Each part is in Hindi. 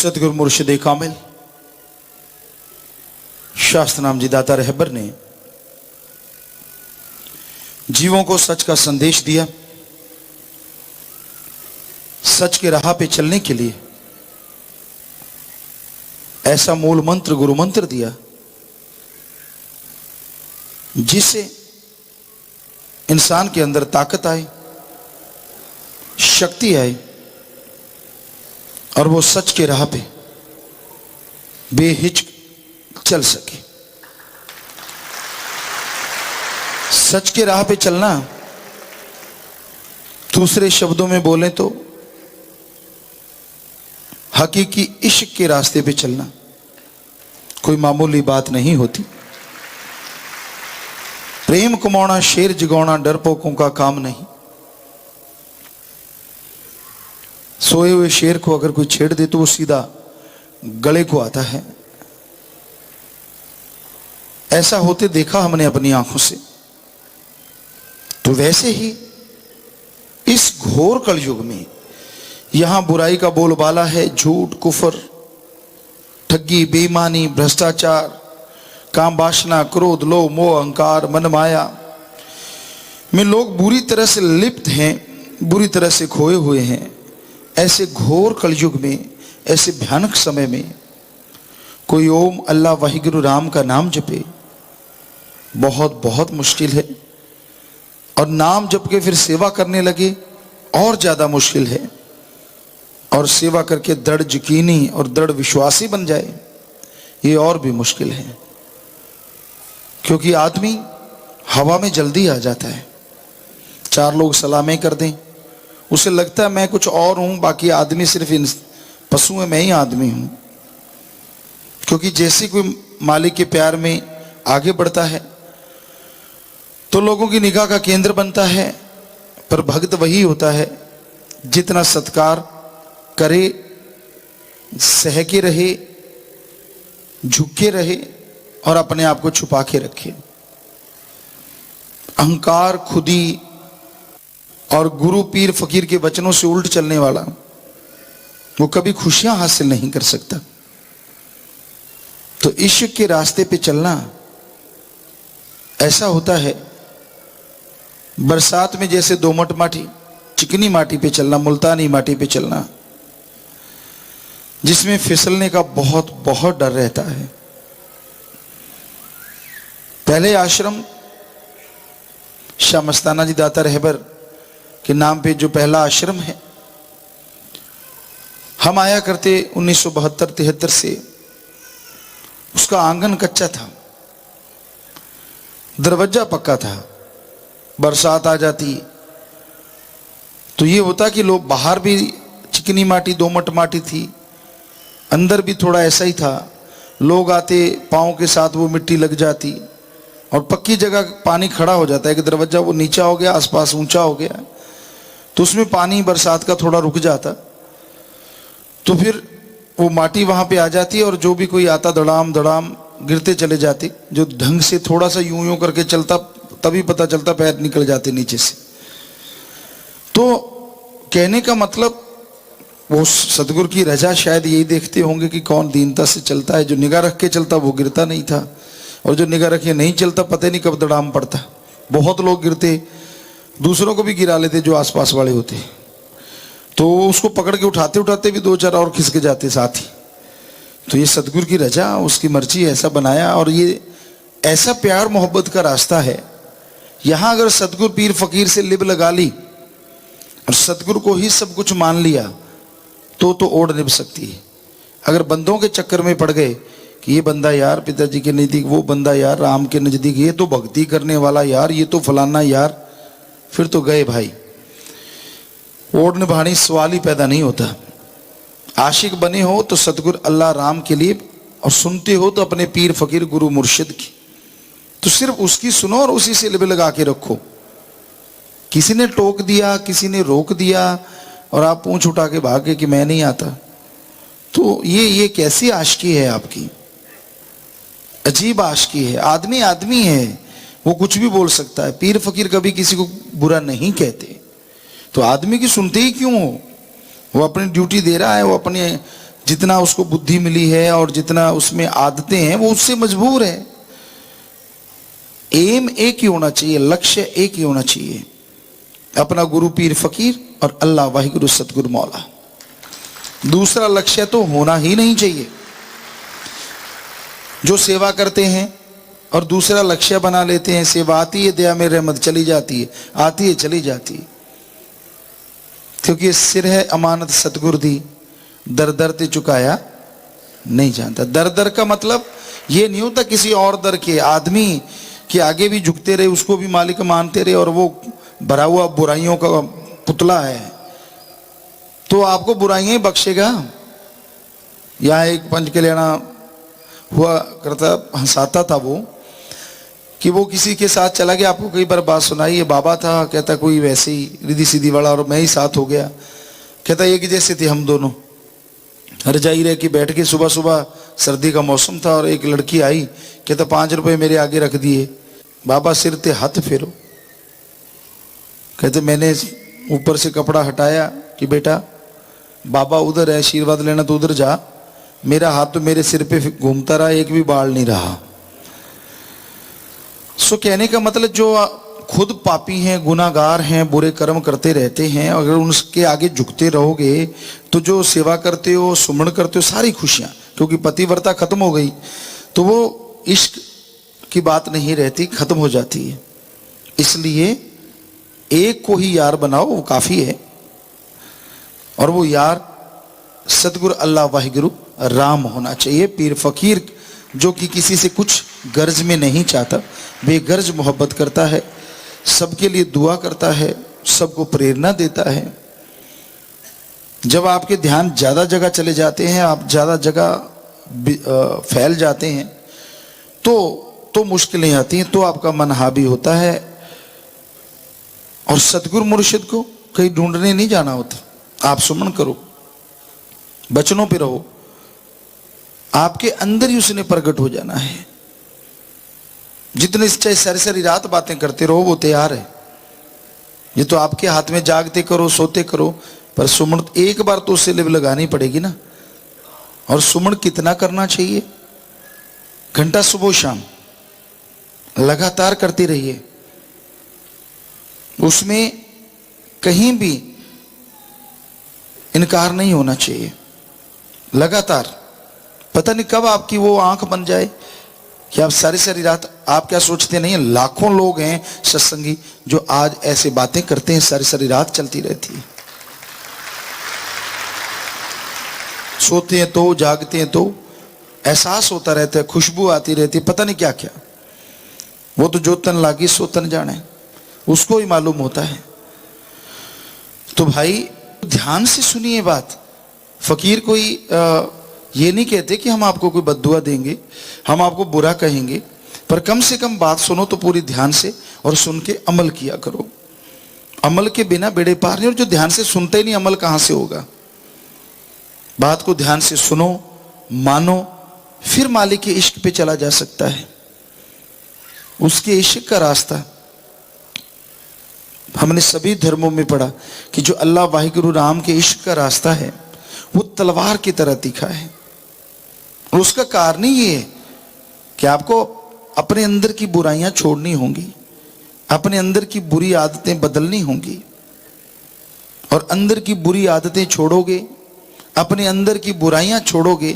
सतगुरु मुर्शिद कामिल शास्त्र नाम जी दाता रहबर ने जीवों को सच का संदेश दिया। सच के राह पे चलने के लिए ऐसा मूल मंत्र गुरु मंत्र दिया जिससे इंसान के अंदर ताकत आए, शक्ति आए और वो सच के राह पे बेहिचक चल सके। सच के राह पे चलना, दूसरे शब्दों में बोलें तो हकीकी इश्क के रास्ते पे चलना कोई मामूली बात नहीं होती। प्रेम कमाना, शेर जगाना डरपोकों का काम नहीं। सोए हुए शेर को अगर कोई छेड़ दे तो वो सीधा गले को आता है। ऐसा होते देखा हमने अपनी आंखों से। तो वैसे ही इस घोर कलयुग में यहां बुराई का बोलबाला है। झूठ, कुफर, ठगी, बेईमानी, भ्रष्टाचार, काम वासना, क्रोध, लोभ, मोह, अहंकार, मन माया में लोग बुरी तरह से लिप्त हैं, बुरी तरह से खोए हुए हैं। ऐसे घोर कलयुग में, ऐसे भयानक समय में कोई ओम अल्लाह वाहिगुरु राम का नाम जपे बहुत बहुत मुश्किल है। और नाम जप के फिर सेवा करने लगे और ज्यादा मुश्किल है। और सेवा करके दृढ़ यकीनी और दृढ़ विश्वासी बन जाए ये और भी मुश्किल है। क्योंकि आदमी हवा में जल्दी आ जाता है। चार लोग सलामें कर दें, उसे लगता है मैं कुछ और हूं, बाकी आदमी सिर्फ इन पशु है, मैं ही आदमी हूं। क्योंकि जैसे कोई मालिक के प्यार में आगे बढ़ता है तो लोगों की निगाह का केंद्र बनता है। पर भक्त वही होता है जितना सत्कार करे, सह के रहे, झुक के रहे और अपने आप को छुपा के रखे। अहंकार, खुदी और गुरु पीर फकीर के वचनों से उल्ट चलने वाला वो कभी खुशियां हासिल नहीं कर सकता। तो इश्क के रास्ते पे चलना ऐसा होता है बरसात में जैसे दोमट माटी, चिकनी माटी पे चलना, मुल्तानी माटी पे चलना, जिसमें फिसलने का बहुत बहुत डर रहता है। पहले आश्रम शाह मस्ताना जी दाता रहबर के नाम पे जो पहला आश्रम है, हम आया करते 1972-73 से। उसका आंगन कच्चा था, दरवाजा पक्का था। बरसात आ जाती तो ये होता कि लोग बाहर भी चिकनी माटी, दोमट माटी थी, अंदर भी थोड़ा ऐसा ही था। लोग आते, पांव के साथ वो मिट्टी लग जाती और पक्की जगह पानी खड़ा हो जाता है कि दरवाजा वो नीचा हो गया, आसपास ऊंचा हो गया तो उसमें पानी बरसात का थोड़ा रुक जाता। तो फिर वो माटी वहां पे आ जाती और जो भी कोई आता धड़ाम धड़ाम गिरते चले जाते। जो ढंग से थोड़ा सा यूं यूं करके चलता तभी पता चलता पैर निकल जाते नीचे से। तो कहने का मतलब वो सतगुरु की रजा शायद यही देखते होंगे कि कौन दीनता से चलता है। जो निगाह रख के चलता वो गिरता नहीं था और जो निगाह रखे नहीं चलता पता नहीं कब दड़ाम पड़ता। बहुत लोग गिरते, दूसरों को भी गिरा लेते जो आसपास वाले होते। तो उसको पकड़ के उठाते उठाते भी दो चार और खिसक जाते साथ ही। तो ये सतगुरु की रजा, उसकी मर्जी ऐसा बनाया। और ये ऐसा प्यार मोहब्बत का रास्ता है। यहां अगर सतगुरु पीर फकीर से लिब लगा ली और सतगुरु को ही सब कुछ मान लिया तो ओढ़ निभ सकती है। अगर बंदों के चक्कर में पड़ गए कि ये बंदा यार पिताजी के नजदीक, वो बंदा यार राम के नजदीक, ये तो भक्ति करने वाला यार, ये तो फलाना यार, फिर तो गए भाई। ओढ़ निभानी सवाल ही पैदा नहीं होता। आशिक बने हो तो सतगुरु अल्लाह राम के लिए, और सुनते हो तो अपने पीर फकीर गुरु मुर्शिद की, तो सिर्फ उसकी सुनो और उसी से लिब लगा के रखो। किसी ने टोक दिया, किसी ने रोक दिया और आप पूंछ उठा के भागे कि मैं नहीं आता, तो ये कैसी आशिकी है आपकी? अजीब आशिकी है। आदमी आदमी है, वो कुछ भी बोल सकता है। पीर फकीर कभी किसी को बुरा नहीं कहते। तो आदमी की सुनते ही क्यों हो? वो अपनी ड्यूटी दे रहा है, वो अपने जितना उसको बुद्धि मिली है और जितना उसमें आदतें हैं वो उससे मजबूर है। एम एक ही होना चाहिए, लक्ष्य एक ही होना चाहिए, अपना गुरु पीर फकीर और अल्लाह वाहिगुरु सतगुरु मौला। दूसरा लक्ष्य तो होना ही नहीं चाहिए। जो सेवा करते हैं और दूसरा लक्ष्य बना लेते हैं, सेवा आती है दया में रहमत चली जाती है, आती है चली जाती है, क्योंकि सिर है अमानत सतगुरु दी, दर दर ते चुकाया नहीं जानता। दर दर का मतलब ये नहीं होता किसी और दर के, आदमी के आगे भी झुकते रहे, उसको भी मालिक मानते रहे और वो भरा हुआ बुराइयों का पुतला है तो आपको बुराइयां ही बख्शेगा। यहाँ एक पंच के लेना हुआ करता, हंसाता था वो कि वो किसी के साथ चला गया, आपको कई बार बात सुनाई, ये बाबा था, कहता कोई वैसे ही रिधी सीधी वाला और मैं ही साथ हो गया। कहता एक जैसे थे हम दोनों, रजाई रह के बैठ के, सुबह सुबह सर्दी का मौसम था और एक लड़की आई, कहता 5 रुपए मेरे आगे रख दिए, बाबा सिर ते हाथ फेरो। कहते मैंने ऊपर से कपड़ा हटाया कि बेटा बाबा उधर है, आशीर्वाद लेना तो उधर जा, मेरा हाथ तो मेरे सिर पे घूमता रहा, एक भी बाल नहीं रहा। सो कहने का मतलब जो खुद पापी हैं, गुनाहगार हैं, बुरे कर्म करते रहते हैं, अगर उनके आगे झुकते रहोगे तो जो सेवा करते हो, सुमरण करते हो, सारी खुशियां, क्योंकि पतिव्रता खत्म हो गई तो वो इश्क की बात नहीं रहती, खत्म हो जाती है। इसलिए एक को ही यार बनाओ, वो काफी है, और वो यार सतगुरु अल्लाह वाहिगुरु राम होना चाहिए। पीर फकीर जो कि किसी से कुछ गर्ज में नहीं चाहता, बेगर्ज मोहब्बत करता है, सबके लिए दुआ करता है, सबको प्रेरणा देता है। जब आपके ध्यान ज्यादा जगह चले जाते हैं, आप ज्यादा जगह फैल जाते हैं तो मुश्किलें आती हैं, तो आपका मन हावी होता है। और सतगुरु मुर्शिद को कहीं ढूंढने नहीं जाना होता, आप सुमन करो, बचनों पे रहो, आपके अंदर ही उसने प्रकट हो जाना है। जितने चाहे सारी सारी रात बातें करते रहो, वो तैयार है। ये तो आपके हाथ में, जागते करो सोते करो, पर सुमन एक बार तो उससे लिव लगानी पड़ेगी ना। और सुमन कितना करना चाहिए? घंटा सुबह शाम लगातार करते रहिए, उसमें कहीं भी इनकार नहीं होना चाहिए, लगातार। पता नहीं कब आपकी वो आंख बन जाए कि आप सारी सारी रात, आप क्या सोचते नहीं है, लाखों लोग हैं सत्संगी जो आज ऐसे बातें करते हैं, सारी सारी रात चलती रहती है, सोते हैं तो, जागते हैं तो, एहसास होता रहता है, खुशबू आती रहती है, पता नहीं क्या क्या। वो तो जो तन लागी सो तन जाने, उसको ही मालूम होता है। तो भाई ध्यान से सुनिए बात। फकीर कोई ये नहीं कहते कि हम आपको कोई बद्दुआ देंगे, हम आपको बुरा कहेंगे, पर कम से कम बात सुनो तो पूरी ध्यान से, और सुन के अमल किया करो। अमल के बिना बेड़े पार नहीं। और जो ध्यान से सुनते ही नहीं, अमल कहां से होगा? बात को ध्यान से सुनो, मानो, फिर मालिक के इश्क पे चला जा सकता है। उसके इश्क का रास्ता हमने सभी धर्मों में पढ़ा कि जो अल्लाह वाहिगुरु राम के इश्क का रास्ता है वो तलवार की तरह तीखा है। और उसका कारण ही ये है कि आपको अपने अंदर की बुराइयां छोड़नी होंगी, अपने अंदर की बुरी आदतें बदलनी होंगी, और अंदर की बुरी आदतें छोड़ोगे, अपने अंदर की बुराइयां छोड़ोगे,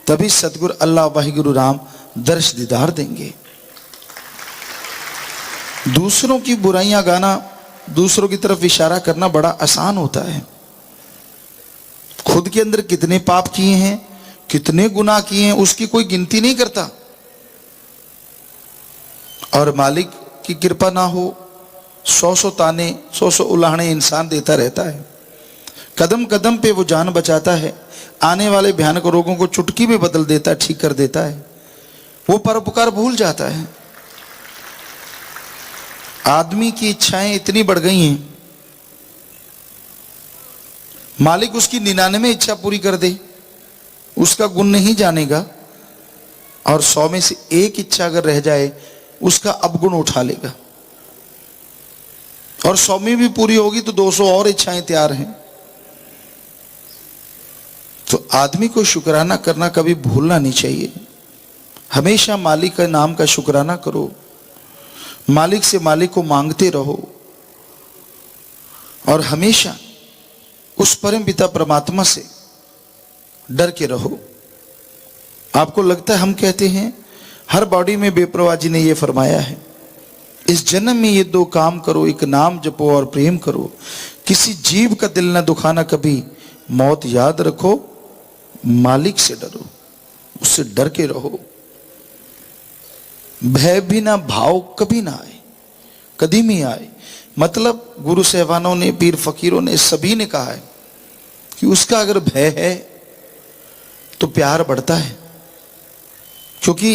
तभी सतगुरु अल्लाह वाहिगुरु राम दर्श दीदार देंगे। दूसरों की बुराइयां गाना, दूसरों की तरफ इशारा करना बड़ा आसान होता है। खुद के अंदर कितने पाप किए हैं, कितने गुनाह किए हैं, उसकी कोई गिनती नहीं करता। और मालिक की कृपा ना हो, 100 ताने, 100 उलाहने इंसान देता रहता है। कदम कदम पे वो जान बचाता है, आने वाले भयानक रोगों को चुटकी में बदल देता है, ठीक कर देता है। वो परोपकार भूल जाता है। आदमी की इच्छाएं इतनी बढ़ गई हैं, मालिक उसकी 99 इच्छा पूरी कर दे, उसका गुण नहीं जानेगा, और 100 में से एक इच्छा अगर रह जाए उसका अवगुण उठा लेगा। और 100 में भी पूरी होगी तो 200 और इच्छाएं तैयार हैं। तो आदमी को शुक्राना करना कभी भूलना नहीं चाहिए। हमेशा मालिक के नाम का शुक्राना करो, मालिक से मालिक को मांगते रहो और हमेशा उस परम पिता परमात्मा से डर के रहो। आपको लगता है हम कहते हैं हर बॉडी में बेपरवाह जी ने यह फरमाया है, इस जन्म में ये दो काम करो, एक नाम जपो और प्रेम करो, किसी जीव का दिल ना दुखाना कभी, मौत याद रखो, मालिक से डरो, उससे डर के रहो। भय भी ना भाव कभी ना आए, कभी नहीं आए। मतलब गुरु साहबानों ने, पीर फकीरों ने, सभी ने कहा है कि उसका अगर भय है तो प्यार बढ़ता है, क्योंकि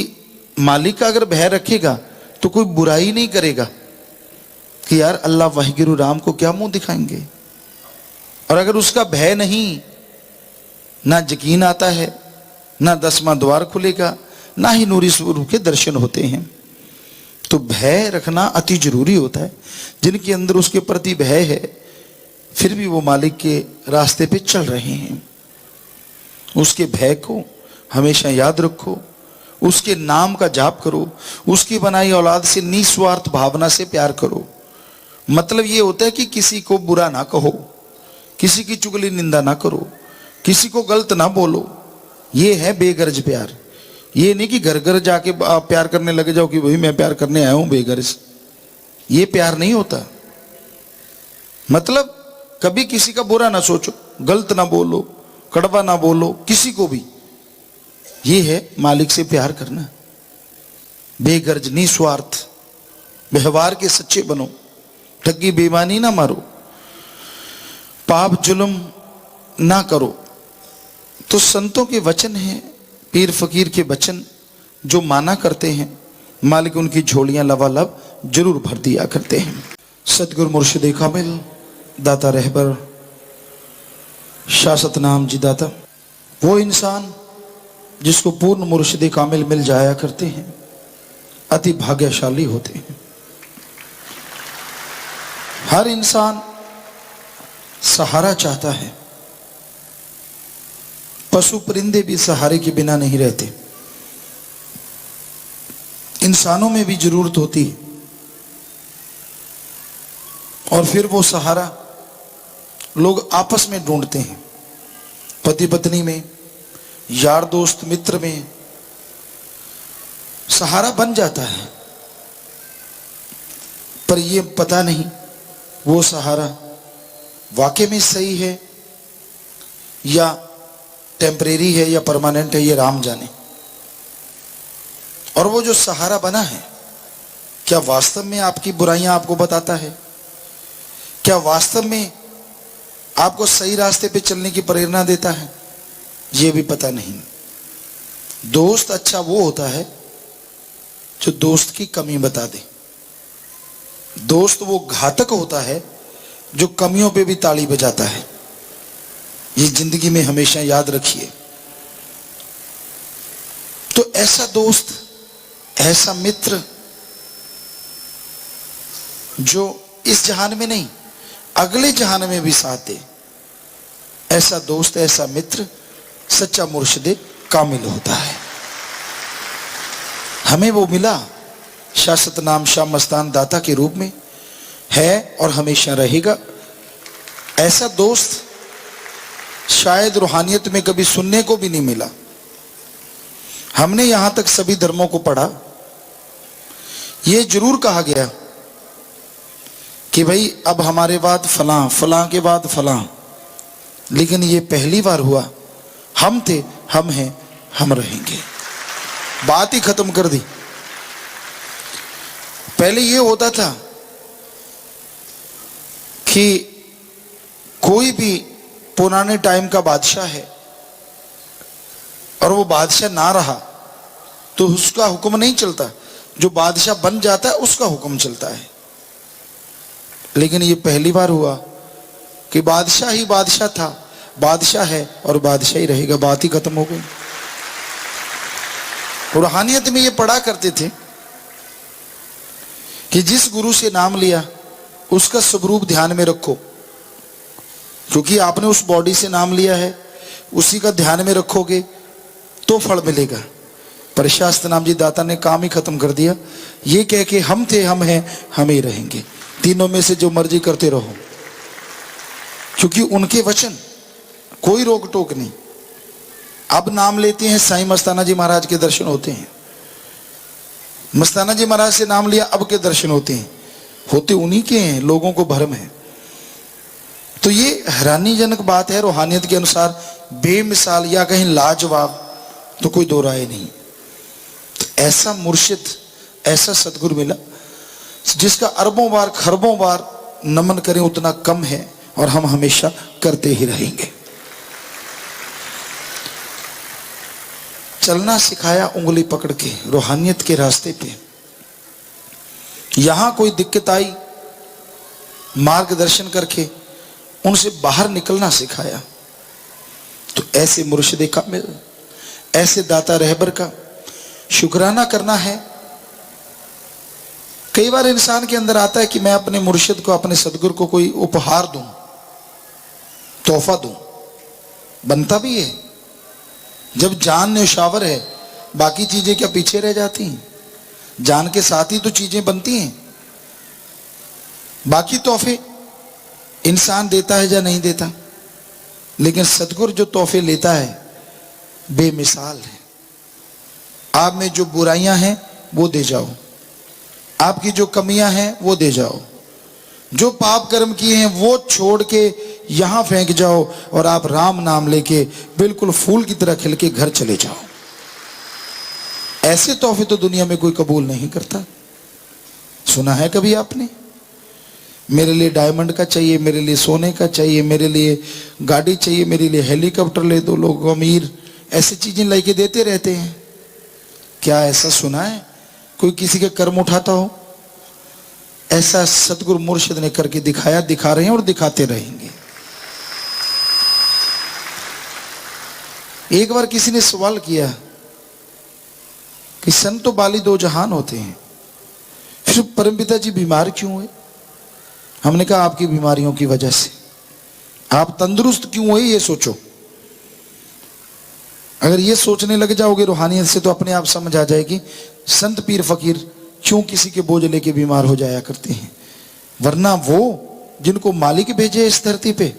मालिक का अगर भय रखेगा तो कोई बुराई नहीं करेगा कि यार अल्लाह वाहिगुरु राम को क्या मुंह दिखाएंगे। और अगर उसका भय नहीं, ना यकीन आता है, ना 10वां द्वार खुलेगा, ना ही नूरी स्वरूप के दर्शन होते हैं। तो भय रखना अति जरूरी होता है। जिनके अंदर उसके प्रति भय है फिर भी वो मालिक के रास्ते पे चल रहे हैं। उसके भय को हमेशा याद रखो, उसके नाम का जाप करो, उसकी बनाई औलाद से निस्वार्थ भावना से प्यार करो। मतलब ये होता है कि किसी को बुरा ना कहो, किसी की चुगली निंदा ना करो, किसी को गलत ना बोलो। ये है बेगर्ज प्यार। ये नहीं कि घर घर जाके आप प्यार करने लगे जाओ कि भाई मैं प्यार करने आया हूं बेगर्ज। ये प्यार नहीं होता। मतलब कभी किसी का बुरा ना सोचो, गलत ना बोलो, कड़वा ना बोलो किसी को भी। ये है मालिक से प्यार करना। बेगर्ज, निस्वार्थ व्यवहार के सच्चे बनो, ठगी बेईमानी ना मारो, पाप जुल्म ना करो। तो संतों के वचन हैं, पीर फकीर के वचन जो माना करते हैं, मालिक उनकी झोलियां लबालब जरूर भर दिया करते हैं। सतगुरु मुर्शिद कामिल दाता रहबर शाह सतनाम जी दाता, वो इंसान जिसको पूर्ण मुर्शिद कामिल मिल जाया करते हैं अति भाग्यशाली होते हैं। हर इंसान सहारा चाहता है, पशु परिंदे भी सहारे के बिना नहीं रहते। इंसानों में भी जरूरत होती है और फिर वो सहारा लोग आपस में ढूंढते हैं। पति पत्नी में, यार दोस्त मित्र में सहारा बन जाता है, पर ये पता नहीं वो सहारा वाकई में सही है या टेम्परेरी है या परमानेंट है, ये राम जाने। और वो जो सहारा बना है क्या वास्तव में आपकी बुराइयां आपको बताता है? क्या वास्तव में आपको सही रास्ते पे चलने की प्रेरणा देता है? ये भी पता नहीं। दोस्त अच्छा वो होता है जो दोस्त की कमी बता दे। दोस्त वो घातक होता है जो कमियों पे भी ताली बजाता है। ये जिंदगी में हमेशा याद रखिए। तो ऐसा दोस्त, ऐसा मित्र जो इस जहान में नहीं अगले जहान में भी साथ दे, ऐसा दोस्त, ऐसा मित्र सच्चा मुर्शिद कामिल होता है। हमें वो मिला शाश्वत नाम शाह मस्तान दाता के रूप में, है और हमेशा रहेगा। ऐसा दोस्त शायद रूहानियत में कभी सुनने को भी नहीं मिला। हमने यहां तक सभी धर्मों को पढ़ा, यह जरूर कहा गया कि भाई अब हमारे बाद फलां, फलां के बाद फलां, लेकिन ये पहली बार हुआ हम थे, हम हैं, हम रहेंगे। बात ही खत्म कर दी। पहले ये होता था कि कोई भी पुराने टाइम का बादशाह है और वो बादशाह ना रहा तो उसका हुक्म नहीं चलता, जो बादशाह बन जाता है उसका हुक्म चलता है। लेकिन ये पहली बार हुआ कि बादशाह ही बादशाह था, बादशाह है और बादशाह ही रहेगा। बात ही खत्म हो गई। रूहानियत में ये पढ़ा करते थे कि जिस गुरु से नाम लिया उसका स्वरूप ध्यान में रखो, क्योंकि आपने उस बॉडी से नाम लिया है, उसी का ध्यान में रखोगे तो फल मिलेगा। पर शास्त्र नाम जी दाता ने काम ही खत्म कर दिया, ये कह के हम थे, हम हैं, हम ही रहेंगे, तीनों में से जो मर्जी करते रहो। क्योंकि उनके वचन कोई रोक टोक नहीं। अब नाम लेते हैं, साईं मस्ताना जी महाराज के दर्शन होते हैं, मस्ताना जी महाराज से नाम लिया, अब के दर्शन होते हैं, होते उन्हीं के हैं, लोगों को भ्रम है। तो ये हैरानीजनक बात है। रूहानियत के अनुसार बेमिसाल या कहीं लाजवाब, तो कोई दो राय नहीं। तो ऐसा मुर्शिद, ऐसा सदगुरु मिला जिसका अरबों बार खरबों बार नमन करें उतना कम है, और हम हमेशा करते ही रहेंगे। चलना सिखाया उंगली पकड़ के रूहानियत के रास्ते पे। यहां कोई दिक्कत आई, मार्गदर्शन करके उनसे बाहर निकलना सिखाया। तो ऐसे मुर्शिदे कामिल, ऐसे दाता रहबर का शुक्राना करना है। कई बार इंसान के अंदर आता है कि मैं अपने मुर्शिद को, अपने सदगुरु को कोई उपहार दूं, तोहफा दूं, बनता भी है। जब जान न्यौछावर है, बाकी चीजें क्या पीछे रह जाती हैं? जान के साथ ही तो चीजें बनती हैं। बाकी तोहफे इंसान देता है या नहीं देता, लेकिन सदगुरु जो तोहफे लेता है बेमिसाल है। आप में जो बुराइयां हैं वो दे जाओ, आपकी जो कमियां हैं वो दे जाओ, जो पाप कर्म किए हैं वो छोड़ के यहां फेंक जाओ, और आप राम नाम लेके बिल्कुल फूल की तरह खिल के घर चले जाओ। ऐसे तोहफे तो दुनिया में कोई कबूल नहीं करता। सुना है कभी आपने? मेरे लिए डायमंड का चाहिए, मेरे लिए सोने का चाहिए, मेरे लिए गाड़ी चाहिए, मेरे लिए हेलीकॉप्टर ले दो। लोग अमीर ऐसी चीजें लेके देते रहते हैं। क्या ऐसा सुना है कोई किसी के कर्म उठाता हो? ऐसा सतगुरु मुर्शिद ने करके दिखाया, दिखा रहे हैं और दिखाते रहेंगे। एक बार किसी ने सवाल किया कि संत तो बाली दो जहान होते हैं, फिर परमपिता जी बीमार क्यों हुए? हमने कहा आपकी बीमारियों की वजह से। आप तंदुरुस्त क्यों हुए ये सोचो। अगर ये सोचने लग जाओगे रूहानियत से, तो अपने आप समझ आ जाएगी संत पीर फकीर क्यों किसी के बोझ लेके बीमार हो जाया करते हैं। वरना वो जिनको मालिक भेजे इस धरती पे,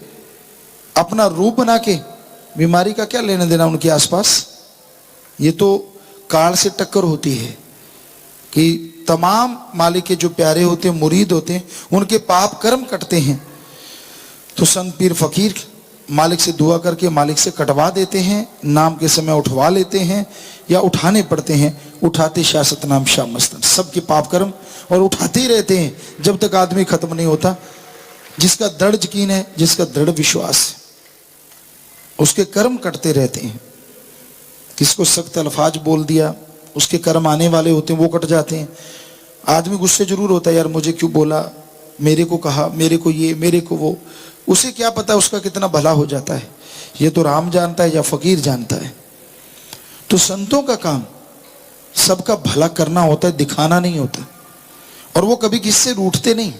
अपना रूप बना के, बीमारी का क्या लेना देना उनके आसपास। ये तो काल से टक्कर होती है कि तमाम मालिक के जो प्यारे होते हैं, मुरीद होते हैं, उनके पाप कर्म कटते हैं। तो संत पीर फकीर मालिक से दुआ करके मालिक से कटवा देते हैं, नाम के समय उठवा लेते हैं या उठाने पड़ते हैं। उठाते शाह सतनाम शाह मस्तान, सबके पाप कर्म, और उठाते ही रहते हैं जब तक आदमी खत्म नहीं होता। जिसका दृढ़ यकीन है, जिसका दृढ़ विश्वास है, उसके कर्म कटते रहते हैं। किसको सख्त अल्फाज बोल दिया, उसके कर्म आने वाले होते हैं, वो कट जाते हैं। आदमी गुस्से जरूर होता है, यार मुझे क्यों बोला, मेरे को कहा, मेरे को ये, मेरे को वो। उसे क्या पता उसका कितना भला हो जाता है। ये तो राम जानता है या फकीर जानता है। तो संतों का काम सबका भला करना होता है, दिखाना नहीं होता। और वो कभी किससे रूठते नहीं।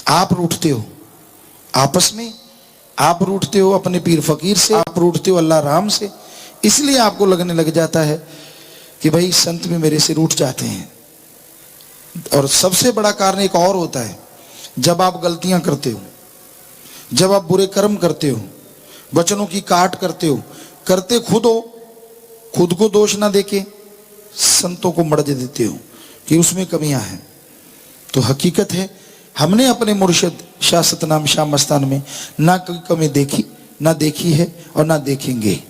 आप रूठते हो आपस में, आप रूठते हो अपने पीर फकीर से, आप रूठते हो अल्लाह राम से। इसलिए आपको लगने लग जाता है कि भाई संत भी मेरे से रूठ जाते हैं। और सबसे बड़ा कारण एक और होता है, जब आप गलतियां करते हो, जब आप बुरे कर्म करते हो, वचनों की काट करते हो, करते खुद हो, खुद को दोष ना देके संतों को मर्ज देते हो कि उसमें कमियां हैं। तो हकीकत है हमने अपने मुर्शिद शाह सतनाम शाह मस्तान में ना कोई कमी देखी, ना देखी है और ना देखेंगे।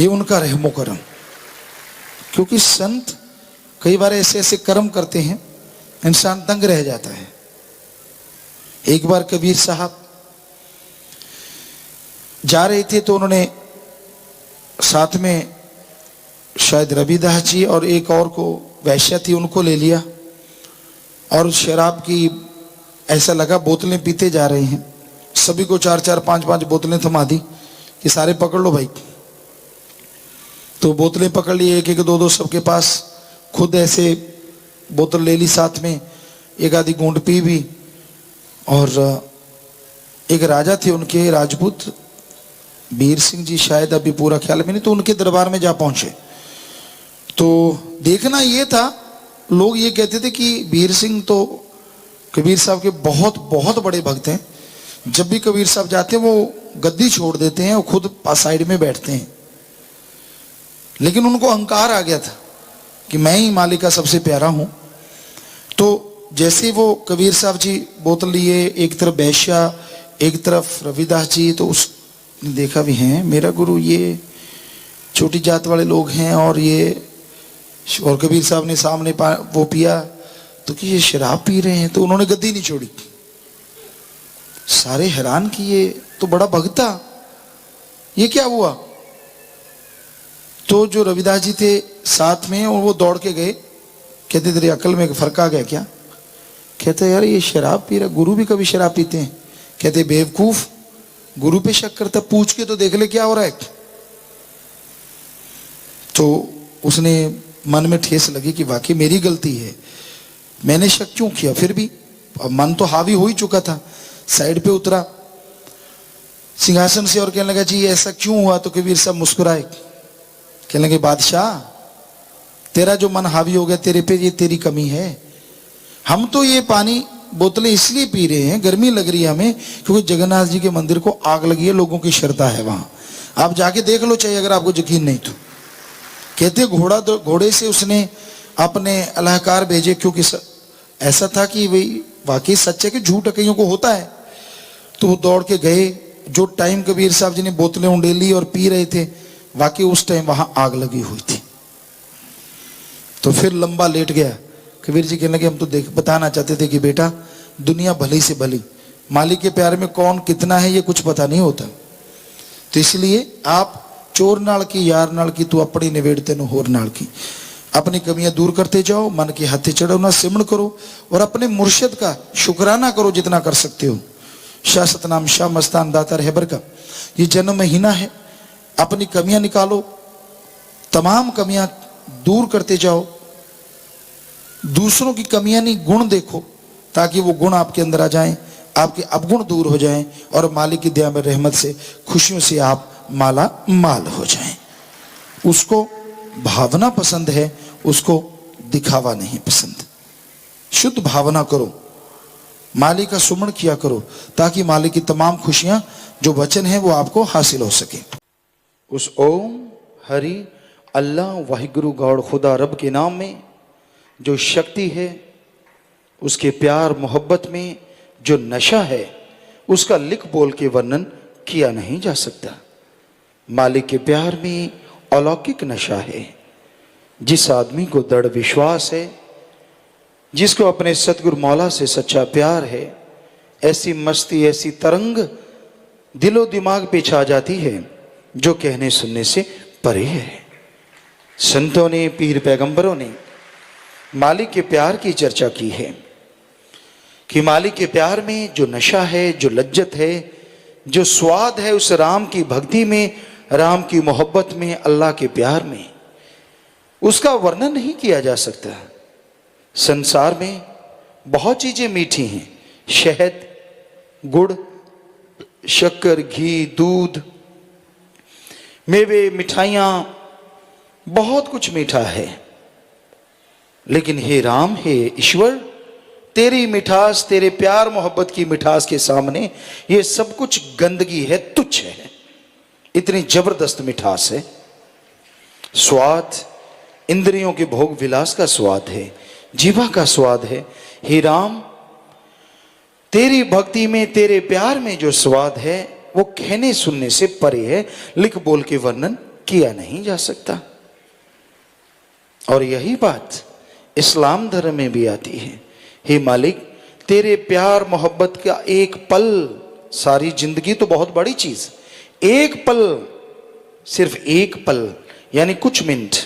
ये उनका रहमो करम। क्योंकि संत कई बार ऐसे ऐसे कर्म करते हैं, इंसान दंग रह जाता है। एक बार कबीर साहब जा रहे थे, तो उन्होंने साथ में शायद रविदास जी और एक और को वैश्या थी, उनको ले लिया। और शराब की ऐसा लगा बोतलें पीते जा रहे हैं, सभी को 4-4 5-5 बोतलें थमा दी कि सारे पकड़ लो भाई। तो बोतलें पकड़ ली, एक एक 2-2 सबके पास। खुद ऐसे बोतल ले ली साथ में, एक आधी घूंट पी भी। और एक राजा थे उनके, राजपूत, वीर सिंह जी शायद अभी पूरा ख्याल में नहीं, तो उनके दरबार में जा पहुंचे। तो देखना ये था, लोग ये कहते थे कि वीर सिंह तो कबीर साहब के बहुत बहुत बड़े भक्त हैं। जब भी कबीर साहब जाते हैं वो गद्दी छोड़ देते हैं और खुद साइड में बैठते हैं। लेकिन उनको अहंकार आ गया था कि मैं ही मालिक का सबसे प्यारा हूं। तो जैसे वो कबीर साहब जी बोतल लिए, एक तरफ बैश्या एक तरफ रविदास जी, तो उसने देखा भी हैं मेरा गुरु ये छोटी जात वाले लोग हैं, और कबीर साहब ने सामने वो पिया तो कि ये शराब पी रहे हैं। तो उन्होंने गद्दी नहीं छोड़ी। सारे हैरान कि ये तो बड़ा भक्त था, ये क्या हुआ। तो जो रविदास जी थे साथ में, और वो दौड़ के गए, कहते तेरी अकल में फर्क आ गया क्या। कहते यार ये शराब पी रहा, गुरु भी कभी शराब पीते हैं। कहते बेवकूफ, गुरु पे शक करता, पूछ के तो देख ले क्या हो रहा है। तो उसने मन में ठेस लगी कि वाकई मेरी गलती है, मैंने शक क्यों किया। फिर भी अब मन तो हावी हो ही चुका था, साइड पे उतरा सिंहासन से और कहने लगा जी ऐसा क्यों हुआ। तो कबीर साहब मुस्कुराए, कहने लगे बादशाह तेरा जो मन हावी हो गया तेरे पे, ये तेरी कमी है। हम तो ये पानी बोतलें इसलिए पी रहे हैं, गर्मी लग रही है हमें, क्योंकि जगन्नाथ जी के मंदिर को आग लगी है, लोगों की श्रद्धा है वहां। आप जाके देख लो चाहिए अगर आपको यकीन नहीं तो। कहते घोड़े से उसने अपने अलहकार भेजे, क्योंकि ऐसा था कि वही वाकई सच्चे के झूठ कईयों को होता है। तो वो दौड़ के गए, जो टाइम कबीर साहब जी ने बोतलें उंडेली और पी रहे थे, वाकई उस टाइम वहां आग लगी हुई थी। तो फिर लंबा लेट गया। कबीर जी कहने लगे हम तो बताना चाहते थे कि बेटा दुनिया भली से भली, मालिक के प्यार में कौन कितना है ये कुछ पता नहीं होता। तो इसलिए आप चोर नाल की यार नाल की तू अपनी निवेड़ते न होर नाल की, अपनी कमियां दूर करते जाओ, मन के हाथे चढ़ाना सिमरण करो और अपने मुर्शिद का शुक्राना करो जितना कर सकते हो। शाह सतनाम शाह मस्तान दाता रहबर का ये जन्म महीना है, अपनी कमियां निकालो, तमाम कमियां दूर करते जाओ। दूसरों की कमियां नहीं, गुण देखो, ताकि वो गुण आपके अंदर आ जाएं, आपके अवगुण दूर हो जाएं और मालिक की दया में रहमत से खुशियों से आप माला माल हो जाएं। उसको भावना पसंद है, उसको दिखावा नहीं पसंद। शुद्ध भावना करो, मालिक का सुमरण किया करो, ताकि मालिक की तमाम खुशियां जो वचन है वो आपको हासिल हो सके। उस ओम हरि अल्लाह वाहिगुरु गौड़ खुदा रब के नाम में जो शक्ति है, उसके प्यार मोहब्बत में जो नशा है, उसका लिख बोल के वर्णन किया नहीं जा सकता। मालिक के प्यार में अलौकिक नशा है। जिस आदमी को दृढ़ विश्वास है, जिसको अपने सतगुरु मौला से सच्चा प्यार है, ऐसी मस्ती ऐसी तरंग दिलो दिमाग पे छा जाती है जो कहने सुनने से परे है। संतों ने, पीर पैगंबरों ने मालिक के प्यार की चर्चा की है कि मालिक के प्यार में जो नशा है, जो लज्जत है, जो स्वाद है उस राम की भक्ति में, राम की मोहब्बत में, अल्लाह के प्यार में, उसका वर्णन नहीं किया जा सकता। संसार में बहुत चीजें मीठी हैं, शहद, गुड़, शक्कर, घी, दूध, मेवे, मिठाइयां, बहुत कुछ मीठा है। लेकिन हे राम, हे ईश्वर, तेरी मिठास, तेरे प्यार मोहब्बत की मिठास के सामने ये सब कुछ गंदगी है, तुच्छ है। इतनी जबरदस्त मिठास है। स्वाद इंद्रियों के भोग विलास का स्वाद है, जीवा का स्वाद है। हे राम, तेरी भक्ति में, तेरे प्यार में जो स्वाद है वो कहने सुनने से परे है, लिख बोल के वर्णन किया नहीं जा सकता। और यही बात इस्लाम धर्म में भी आती है। हे मालिक, तेरे प्यार मोहब्बत का एक पल, सारी जिंदगी तो बहुत बड़ी चीज, एक पल, सिर्फ एक पल यानी कुछ मिनट,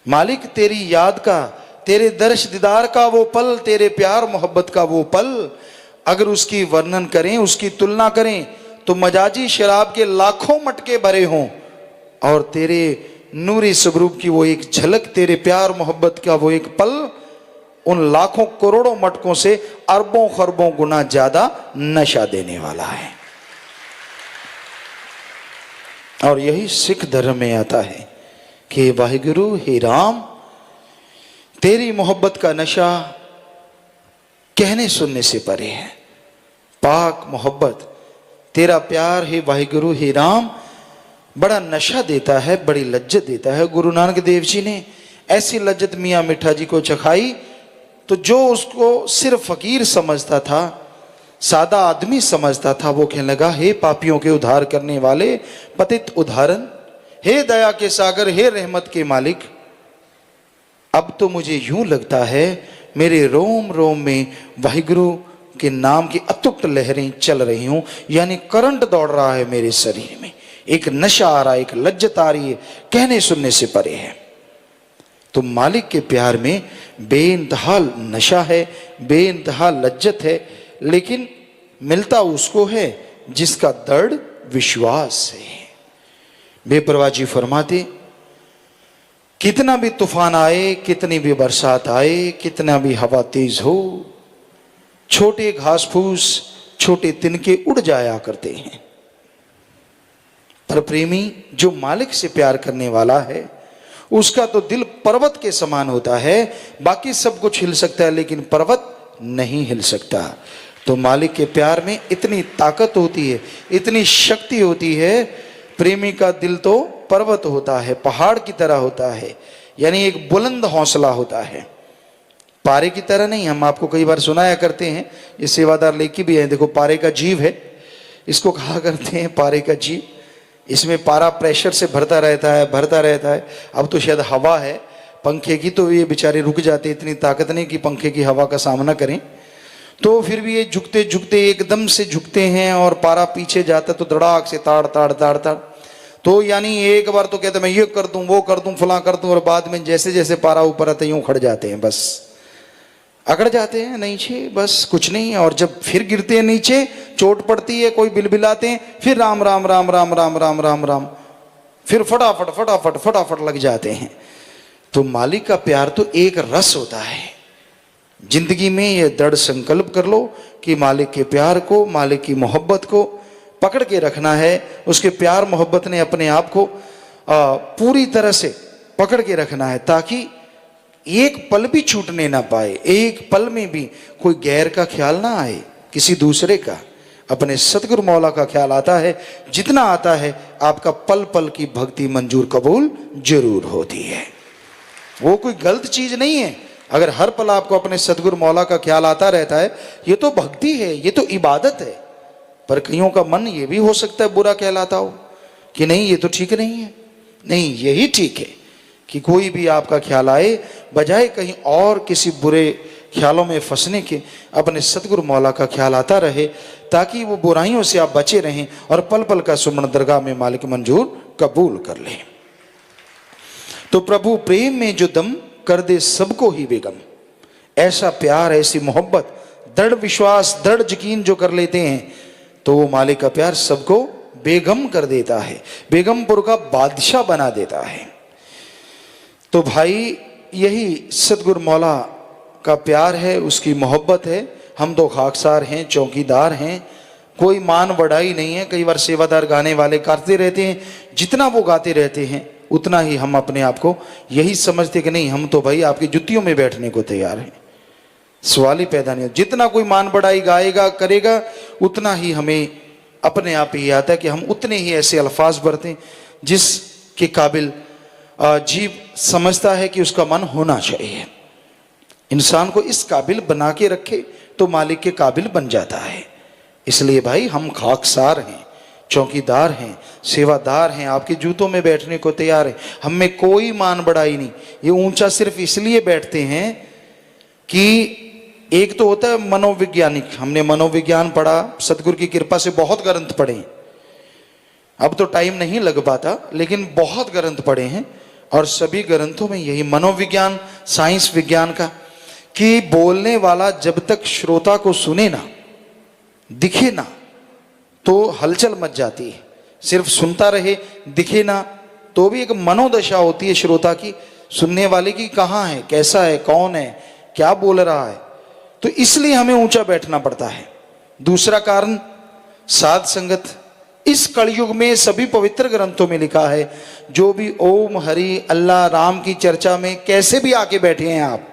मालिक तेरी याद का, तेरे दर्श दीदार का वो पल, तेरे प्यार मोहब्बत का वो पल, अगर उसकी वर्णन करें, उसकी तुलना करें, तो मजाजी शराब के लाखों मटके भरे हों और तेरे नूरी स्वरूप की वो एक झलक, तेरे प्यार मोहब्बत का वो एक पल, उन लाखों करोड़ों मटकों से अरबों खरबों गुना ज्यादा नशा देने वाला है। और यही सिख धर्म में आता है कि वाहिगुरु हे राम, तेरी मोहब्बत का नशा कहने सुनने से परे है। पाक मोहब्बत, तेरा प्यार हे वाहिगुरु हे राम बड़ा नशा देता है, बड़ी लज्जत देता है। गुरु नानक देव जी ने ऐसी लज्जत मियाँ मिठा जी को चखाई तो जो उसको सिर्फ फकीर समझता था, सादा आदमी समझता था, वो कहने लगा हे पापियों के उद्धार करने वाले पतित उद्धारण, हे दया के सागर, हे रहमत के मालिक, अब तो मुझे यूं लगता है मेरे रोम रोम में वाहिगुरु के नाम की अतुक्त लहरें चल रही हूं, यानी करंट दौड़ रहा है मेरे शरीर में, एक नशा आ रहा है, एक लज्जत आ रही है, कहने सुनने से परे है। तो मालिक के प्यार में बेइंतहा नशा है, बेइंतहा लज्जत है, लेकिन मिलता उसको है जिसका दृढ़ विश्वास है। बेपरवाह जी फरमाते, कितना भी तूफान आए, कितनी भी बरसात आए, कितना भी हवा तेज हो, छोटे घास फूस, छोटे तिनके उड़ जाया करते हैं, पर प्रेमी जो मालिक से प्यार करने वाला है उसका तो दिल पर्वत के समान होता है। बाकी सब कुछ हिल सकता है लेकिन पर्वत नहीं हिल सकता। तो मालिक के प्यार में इतनी ताकत होती है, इतनी शक्ति होती है, प्रेमी का दिल तो पर्वत होता है, पहाड़ की तरह होता है, यानी एक बुलंद हौसला होता है, पारे की तरह नहीं। हम आपको कई बार सुनाया करते हैं, ये सेवादार लेके भी है, देखो पारे का जीव है, इसको कहा करते हैं पारे का जीव। इसमें पारा प्रेशर से भरता रहता है, भरता रहता है। अब तो शायद हवा है पंखे की, तो ये बेचारे रुक जाते, इतनी ताकत नहीं कि पंखे की हवा का सामना करें, तो फिर भी ये झुकते झुकते एकदम से झुकते हैं और पारा पीछे जाता तो धड़ाक से ताड़ ताड़ ताड़ ताड़। तो यानी एक बार तो कहते मैं ये कर दूं, वो कर दूं, फलां कर दूं, और बाद में जैसे जैसे पारा ऊपर आते यूं खड़ जाते हैं, बस अकड़ जाते हैं नीचे, बस कुछ नहीं है। और जब फिर गिरते हैं नीचे, चोट पड़ती है, कोई बिलबिलाते हैं, फिर राम राम राम राम राम राम राम राम, फिर फटाफट फटाफट फटाफट लग जाते हैं। तो मालिक का प्यार तो एक रस होता है। जिंदगी में ये दृढ़ संकल्प कर लो कि मालिक के प्यार को, मालिक की मोहब्बत को पकड़ के रखना है। उसके प्यार मोहब्बत ने अपने आप को पूरी तरह से पकड़ के रखना है, ताकि एक पल भी छूटने ना पाए, एक पल में भी कोई गैर का ख्याल ना आए, किसी दूसरे का, अपने सतगुरु मौला का ख्याल आता है। जितना आता है आपका पल पल की भक्ति मंजूर कबूल जरूर होती है। वो कोई गलत चीज नहीं है। अगर हर पल आपको अपने सतगुरु मौला का ख्याल आता रहता है, ये तो भक्ति है, ये तो इबादत है। पर कईयों का मन ये भी हो सकता है बुरा कहलाता हो कि नहीं ये तो ठीक नहीं है। नहीं, यही ठीक है कि कोई भी आपका ख्याल आए, बजाय कहीं और किसी बुरे ख्यालों में फंसने के, अपने सतगुरु मौला का ख्याल आता रहे, ताकि वो बुराइयों से आप बचे रहें और पल पल का सुमन दरगाह में मालिक मंजूर कबूल कर लें। तो प्रभु प्रेम में जो दम कर दे सबको ही बेगम, ऐसा प्यार, ऐसी मोहब्बत, दृढ़ विश्वास, दृढ़ यकीन जो कर लेते हैं, तो वो मालिक का प्यार सबको बेगम कर देता है, बेगमपुर का बादशाह बना देता है। तो भाई यही सतगुरु मौला का प्यार है, उसकी मोहब्बत है। हम तो खाकसार हैं, चौकीदार हैं, कोई मान बढ़ाई नहीं है। कई बार सेवादार गाने वाले करते रहते हैं, जितना वो गाते रहते हैं उतना ही हम अपने आप को यही समझते कि नहीं हम तो भाई आपकी जुतियों में बैठने को तैयार हैं। सवाल ही पैदा नहीं। जितना कोई मान बढ़ाई गाएगा करेगा, उतना ही हमें अपने आप ही आता है कि हम उतने ही ऐसे अल्फाज बरतें जिसके काबिल जीव समझता है कि उसका मन होना चाहिए। इंसान को इस काबिल बना के रखे तो मालिक के काबिल बन जाता है। इसलिए भाई हम खाकसार हैं, चौकीदार हैं, सेवादार हैं, आपके जूतों में बैठने को तैयार हैं। हम में कोई मान बढ़ाई नहीं। ये ऊंचा सिर्फ इसलिए बैठते हैं कि एक तो होता है मनोवैज्ञानिक, हमने मनोविज्ञान पढ़ा, सतगुरु की कृपा से बहुत ग्रंथ पढ़े, अब तो टाइम नहीं लग पाता, लेकिन बहुत ग्रंथ पढ़े हैं और सभी ग्रंथों में यही मनोविज्ञान, साइंस विज्ञान का, कि बोलने वाला जब तक श्रोता को सुने ना, दिखे ना, तो हलचल मच जाती है। सिर्फ सुनता रहे, दिखे ना, तो भी एक मनोदशा होती है श्रोता की, सुनने वाले की, कहाँ है, कैसा है, कौन है, क्या बोल रहा है। तो इसलिए हमें ऊंचा बैठना पड़ता है। दूसरा कारण साध संगत, इस कलयुग में सभी पवित्र ग्रंथों में लिखा है, जो भी ओम हरि अल्लाह राम की चर्चा में कैसे भी आके बैठे हैं आप,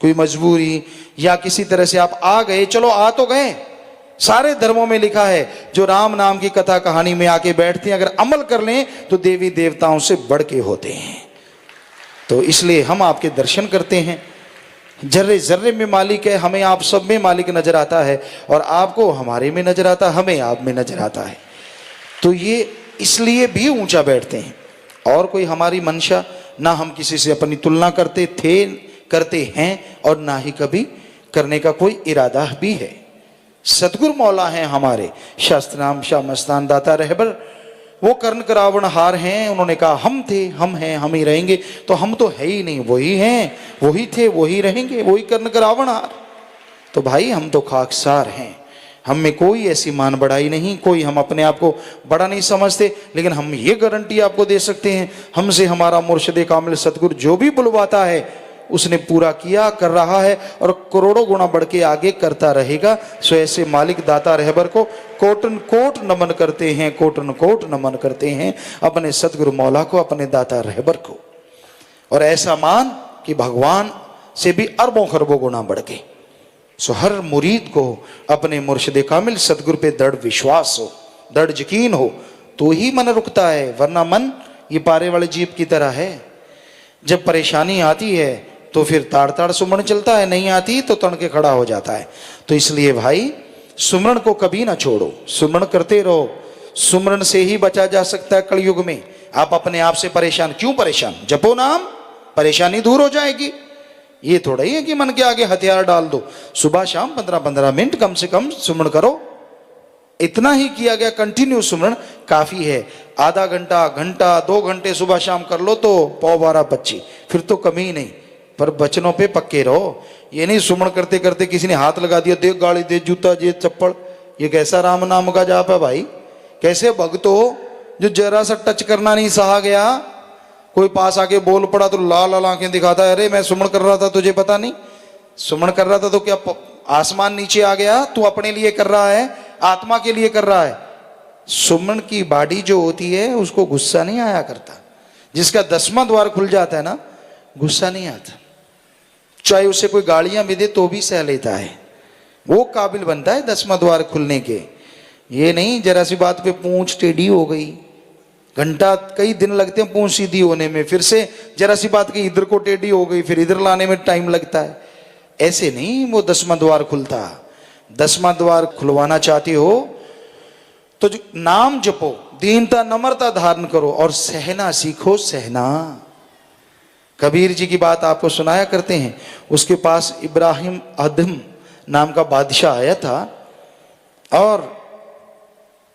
कोई मजबूरी या किसी तरह से आप आ गए, चलो आ तो गए, सारे धर्मों में लिखा है जो राम नाम की कथा कहानी में आके बैठते हैं, अगर अमल कर लें तो देवी देवताओं से बढ़ के होते हैं। तो इसलिए हम आपके दर्शन करते हैं। जर्रे जर्रे में मालिक है, हमें आप सब में मालिक नजर आता है, और आपको हमारे में नजर आता है, हमें आप में नजर आता है। तो ये इसलिए भी ऊंचा बैठते हैं, और कोई हमारी मंशा ना, हम किसी से अपनी तुलना करते थे, करते हैं, और ना ही कभी करने का कोई इरादा भी है। सतगुरु मौला हैं हमारे, शास्त्र नाम शाह मस्तान दाता रहबर, वो कर्ण करावण हार हैं। उन्होंने कहा हम थे, हम हैं, हम ही रहेंगे। तो हम तो है ही नहीं, वही हैं, वही थे, वही रहेंगे, वही कर्ण करावण हार। तो भाई हम तो खाकसार हैं, हम में कोई ऐसी मान बढ़ाई नहीं, कोई हम अपने आप को बड़ा नहीं समझते। लेकिन हम ये गारंटी आपको दे सकते हैं, हमसे हमारा मुर्शिद कामिल सतगुरु जो भी बुलवाता है उसने पूरा किया, कर रहा है, और करोड़ों गुना बढ़ के आगे करता रहेगा। सो ऐसे मालिक दाता रहबर को कोटन कोट नमन करते हैं, कोटन कोट नमन करते हैं अपने सतगुरु मौला को, अपने दाता रहबर को। और ऐसा मान कि भगवान से भी अरबों खरबों गुना बढ़ के। सो हर मुरीद को अपने मुर्शिद कामिल सतगुरु पे दृढ़ विश्वास हो, दृढ़ यकीन हो, तो ही मन रुकता है। वरना मन ये पारे वाले जीव की तरह है, जब परेशानी आती है तो फिर ताड़ ताड़ सुमरण चलता है, नहीं आती तो तन के खड़ा हो जाता है। तो इसलिए भाई सुमरण को कभी ना छोड़ो, सुमरण करते रहो। सुमरण से ही बचा जा सकता है कलयुग में। आप अपने आप से परेशान क्यों परेशान, जपो नाम, परेशानी दूर हो जाएगी। ये थोड़ा ही है कि मन के आगे हथियार डाल दो। सुबह शाम 15-15 मिनट कम से कम सुमरण करो, इतना ही किया गया कंटिन्यू सुमरण काफी है। आधा घंटा, घंटा, 2 घंटे सुबह शाम कर लो तो 12:25, फिर तो कमी नहीं। पर बचनों पे पक्के रहो। ये नहीं सुमरण करते करते किसी ने हाथ लगा दिया, दे गाड़ी, दे जूता, दे चप्पड़। ये कैसा राम नाम का जाप है भाई? कैसे भक्त हो जो जरा सा टच करना नहीं सहा गया, कोई पास आके बोल पड़ा तो लाल लाल आंखें दिखाता है, अरे मैं सुमरण कर रहा था तुझे पता नहीं? सुमरण कर रहा था तो क्या आसमान नीचे आ गया? तू अपने लिए कर रहा है, आत्मा के लिए कर रहा है। सुमन की बाडी जो होती है उसको गुस्सा नहीं आया करता। जिसका 10वां द्वार खुल जाता है ना, गुस्सा नहीं आता, चाहे उसे कोई गालियां भी दे तो भी सह लेता है। वो काबिल बनता है 10वां द्वार खुलने के। ये नहीं जरा सी बात पे पूंछ टेढ़ी हो गई, घंटा कई दिन लगते हैं पूंछ सीधी होने में, फिर से जरा सी बात की इधर को टेढ़ी हो गई, फिर इधर लाने में टाइम लगता है। ऐसे नहीं वो 10वां द्वार खुलता। 10वां द्वार खुलवाना चाहते हो तो नाम जपो, दीनता नम्रता धारण करो, और सहना सीखो, सहना। कबीर जी की बात आपको सुनाया करते हैं। उसके पास इब्राहिम अदम नाम का बादशाह आया था, और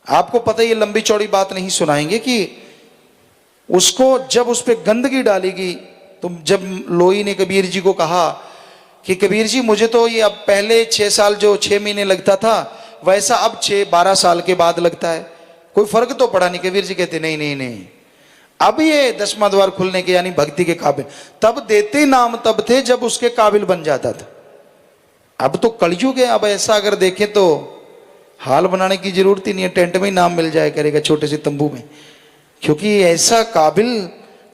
आपको पता है ये लंबी चौड़ी बात नहीं सुनाएंगे कि उसको जब उस पर गंदगी डालेगी, तो जब लोई ने कबीर जी को कहा कि कबीर जी मुझे तो ये अब पहले 6 साल जो 6 महीने लगता था वैसा अब 6-12 साल के बाद लगता है, कोई फर्क तो पड़ा नहीं। कबीर जी कहते नहीं नहीं नहीं, अब ये 10वां द्वार खुलने के यानी भक्ति के काबिल। तब देते नाम तब थे जब उसके काबिल बन जाता था। अब तो कलयुग है। अब ऐसा अगर देखें तो हाल बनाने की जरूरत ही नहीं है, टेंट में ही नाम मिल जाए करेगा, छोटे से तंबू में, क्योंकि ऐसा काबिल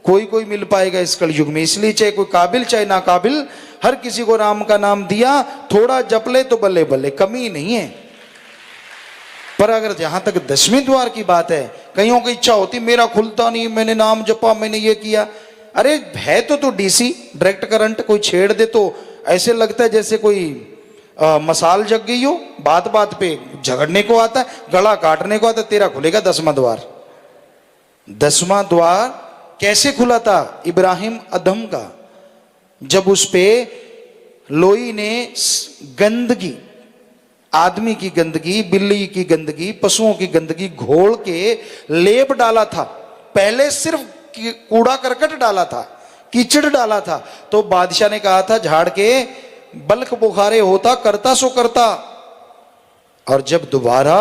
कोई कोई मिल पाएगा इस कलयुग में। इसलिए चाहे कोई काबिल चाहे ना काबिल, हर किसी को राम का नाम दिया, थोड़ा जप ले तो बल्ले बल्ले, कमी नहीं है। पर अगर जहां तक 10वें द्वार की बात है, कईयों की इच्छा होती मेरा खुलता नहीं, मैंने नाम जपा, मैंने ये किया। अरे है तो डीसी डायरेक्ट करंट, कोई छेड़ दे तो ऐसे लगता है जैसे कोई मसाल जग गई हो। बात बात पे झगड़ने को आता है, गला काटने को आता है। तेरा खुलेगा 10वां द्वार। 10वां द्वार कैसे खुला था? इब्राहिम अदम का, जब उस पे लोई ने गंदगी, आदमी की गंदगी, बिल्ली की गंदगी, पशुओं की गंदगी घोल के लेप डाला था। पहले सिर्फ कूड़ा करकट डाला था, कीचड़ डाला था। तो बादशाह ने कहा था झाड़ के बल्क बुखारे होता, करता सो करता। और जब दोबारा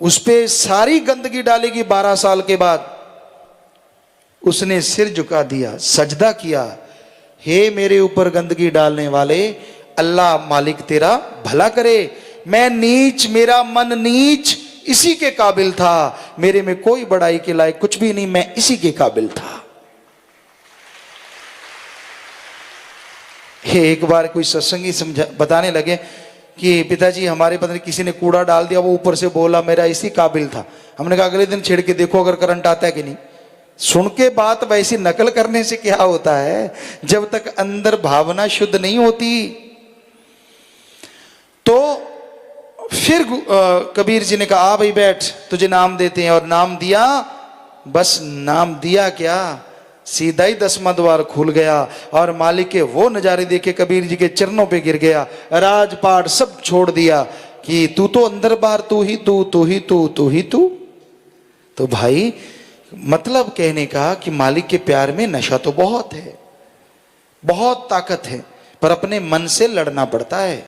उस पे सारी गंदगी डालेगी 12 साल के बाद, उसने सिर झुका दिया, सजदा किया, हे मेरे ऊपर गंदगी डालने वाले, अल्लाह मालिक तेरा भला करे। मैं नीच, मेरा मन नीच, इसी के काबिल था, मेरे में कोई बड़ाई के लायक कुछ भी नहीं, मैं इसी के काबिल था। एक बार कोई सत्संगी समझा बताने लगे कि पिताजी हमारे पता नहीं किसी ने कूड़ा डाल दिया, वो ऊपर से बोला मेरा इसी काबिल था। हमने कहा अगले दिन छेड़ के देखो अगर करंट आता है कि नहीं। सुन के बात वैसी नकल करने से क्या होता है, जब तक अंदर भावना शुद्ध नहीं होती। तो फिर कबीर जी ने कहा आ भाई बैठ, तुझे नाम देते हैं। और नाम दिया, बस नाम दिया क्या, सीधा ही 10वां द्वार खुल गया और मालिक के वो नजारे देखे कबीर जी के चरणों पे गिर गया, राजपाट सब छोड़ दिया कि तू तो अंदर बाहर तू ही तू, तू ही तू, तू ही तू। तो भाई मतलब कहने का कि मालिक के प्यार में नशा तो बहुत है, बहुत ताकत है, पर अपने मन से लड़ना पड़ता है।